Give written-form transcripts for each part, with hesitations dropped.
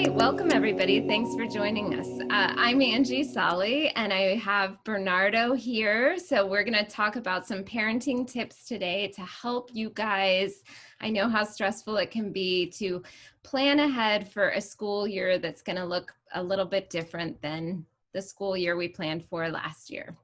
right, welcome everybody. Thanks for joining us. I'm Angie Solly and I have Bernardo here. So we're going to talk about some parenting tips today to help you guys. I know how stressful it can be to plan ahead for a school year that's going to look a little bit different than the school year we planned for last year.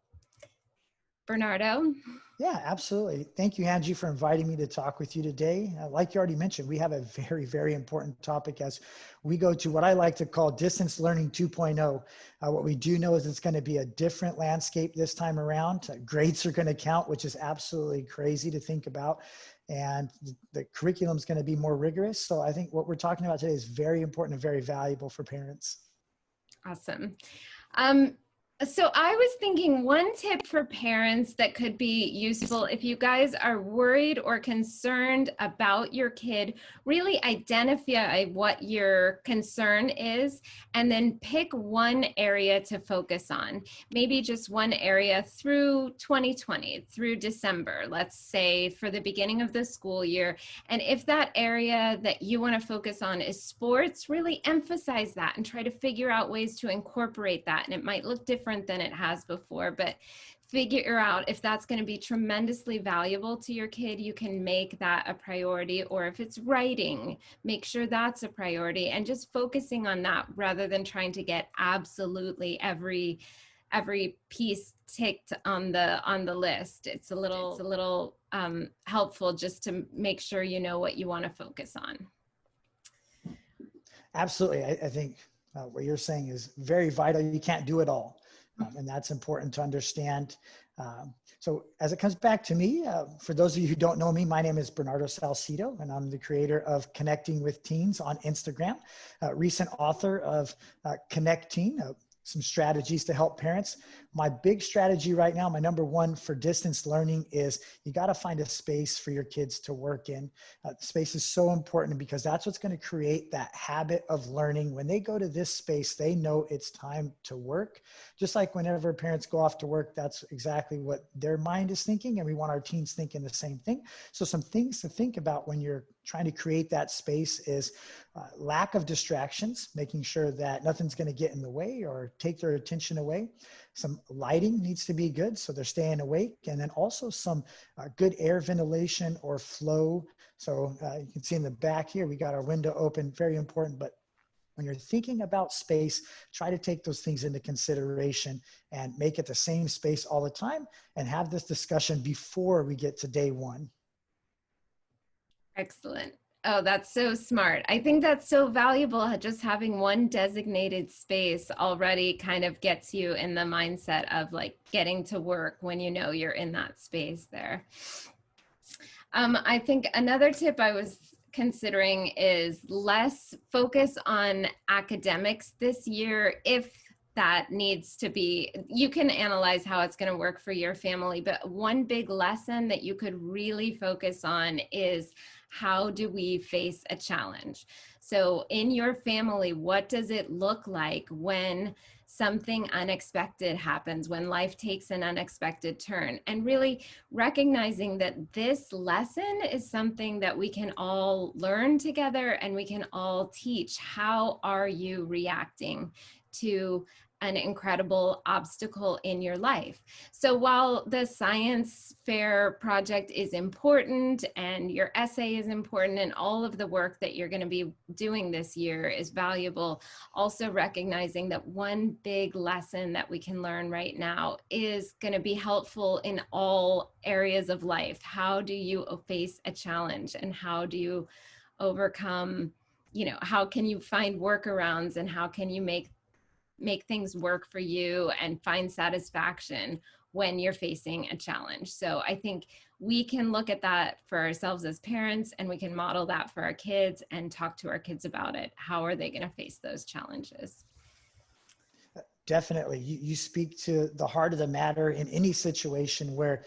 Bernardo? Yeah, absolutely. Thank you, Angie, for inviting me to talk with you today. Like you already mentioned, we have a very, very important topic as we go to what I like to call distance learning 2.0. What we do know is it's going to be a different landscape this time around. Grades are going to count, which is absolutely crazy to think about. And the curriculum is going to be more rigorous. So I think what we're talking about today is very important and very valuable for parents. Awesome. So I was thinking one tip for parents that could be useful if you guys are worried or concerned about your kid, really identify what your concern is and then pick one area to focus on. Maybe just one area through 2020, through December, let's say for the beginning of the school year. And if that area that you want to focus on is sports, really emphasize that and try to figure out ways to incorporate that. And it might look different than it has before, but figure out if that's going to be tremendously valuable to your kid. You can make that a priority, or if it's writing, make sure that's a priority, and just focusing on that rather than trying to get absolutely every piece ticked on the list. It's a little helpful just to make sure you know what you want to focus on. Absolutely. I think what you're saying is very vital. You can't do it all. And that's important to understand. So as it comes back to me, for those of you who don't know me, my name is Bernardo Salcido, and I'm the creator of Connecting with Teens on Instagram, recent author of connecTEEN, some strategies to help parents. My big strategy right now, my number one for distance learning is you got to find a space for your kids to work in. Space is so important because that's what's going to create that habit of learning. When they go to this space, they know it's time to work. Just like whenever parents go off to work, that's exactly what their mind is thinking. And we want our teens thinking the same thing. So some things to think about when you're trying to create that space is lack of distractions, making sure that nothing's going to get in the way or take their attention away. Some lighting needs to be good so they're staying awake, and then also some good air ventilation or flow. So you can see in the back here, we got our window open, very important. But when you're thinking about space, try to take those things into consideration and make it the same space all the time and have this discussion before we get to day one. Excellent. Oh, that's so smart. I think that's so valuable. Just having one designated space already kind of gets you in the mindset of like getting to work when you know you're in that space there. I think another tip I was considering is less focus on academics this year if that needs to be. You can analyze how it's going to work for your family, but one big lesson that you could really focus on is how do we face a challenge? So in your family, what does it look like when something unexpected happens, when life takes an unexpected turn? And really recognizing that this lesson is something that we can all learn together and we can all teach. How are you reacting to an incredible obstacle in your life? So while the science fair project is important and your essay is important and all of the work that you're going to be doing this year is valuable, also recognizing that one big lesson that we can learn right now is going to be helpful in all areas of life. How do you face a challenge, and how do you overcome, how can you find workarounds, and how can you make things work for you and find satisfaction when you're facing a challenge? So I think we can look at that for ourselves as parents, and we can model that for our kids and talk to our kids about it. How are they going to face those challenges? Definitely. You speak to the heart of the matter in any situation, where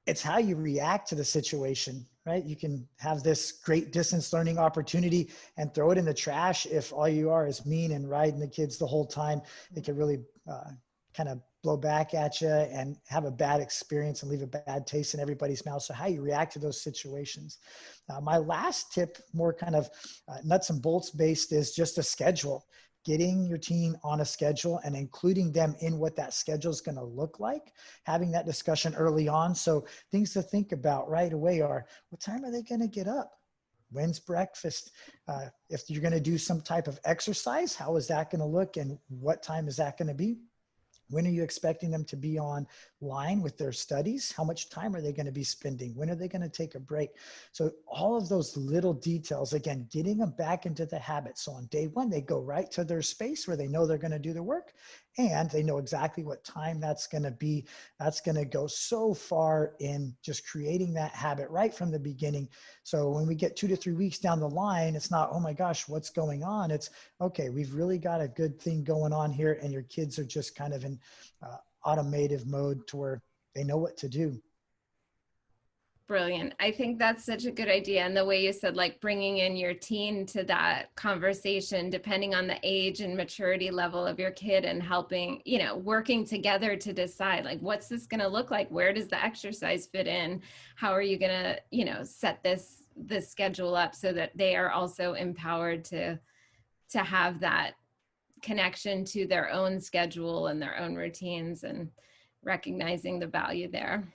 it's how you react to the situation, right? You can have this great distance learning opportunity and throw it in the trash if all you are is mean and riding the kids the whole time. It can really kind of blow back at you and have a bad experience and leave a bad taste in everybody's mouth. So how you react to those situations. My last tip, more kind of nuts and bolts based, is just a schedule. Getting your teen on a schedule and including them in what that schedule is going to look like, having that discussion early on. So things to think about right away are, what time are they going to get up? When's breakfast? If you're going to do some type of exercise, how is that going to look and what time is that going to be? When are you expecting them to be online with their studies? How much time are they going to be spending? When are they going to take a break? So all of those little details, again, getting them back into the habit. So on day one, they go right to their space where they know they're going to do their work and they know exactly what time that's going to be. That's going to go so far in just creating that habit right from the beginning. So when we get 2 to 3 weeks down the line, it's not, oh my gosh, what's going on? It's, okay, we've really got a good thing going on here. And your kids are just kind of in automative mode to where they know what to do. Brilliant. I think that's such a good idea. And the way you said, like bringing in your teen to that conversation, depending on the age and maturity level of your kid, and helping, working together to decide, like, what's this going to look like? Where does the exercise fit in? How are you going to, set this schedule up so that they are also empowered to have that connection to their own schedule and their own routines, and recognizing the value there.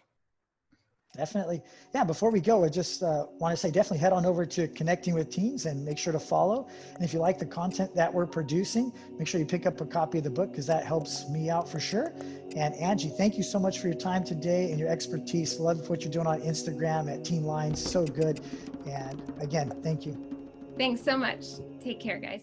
Definitely. Yeah, before we go, I just want to say definitely head on over to Connecting with Teens and make sure to follow. And if you like the content that we're producing, make sure you pick up a copy of the book because that helps me out for sure. And Angie, thank you so much for your time today and your expertise. Love what you're doing on Instagram at Teenlines. So good. And again, thank you. Thanks so much. Take care, guys.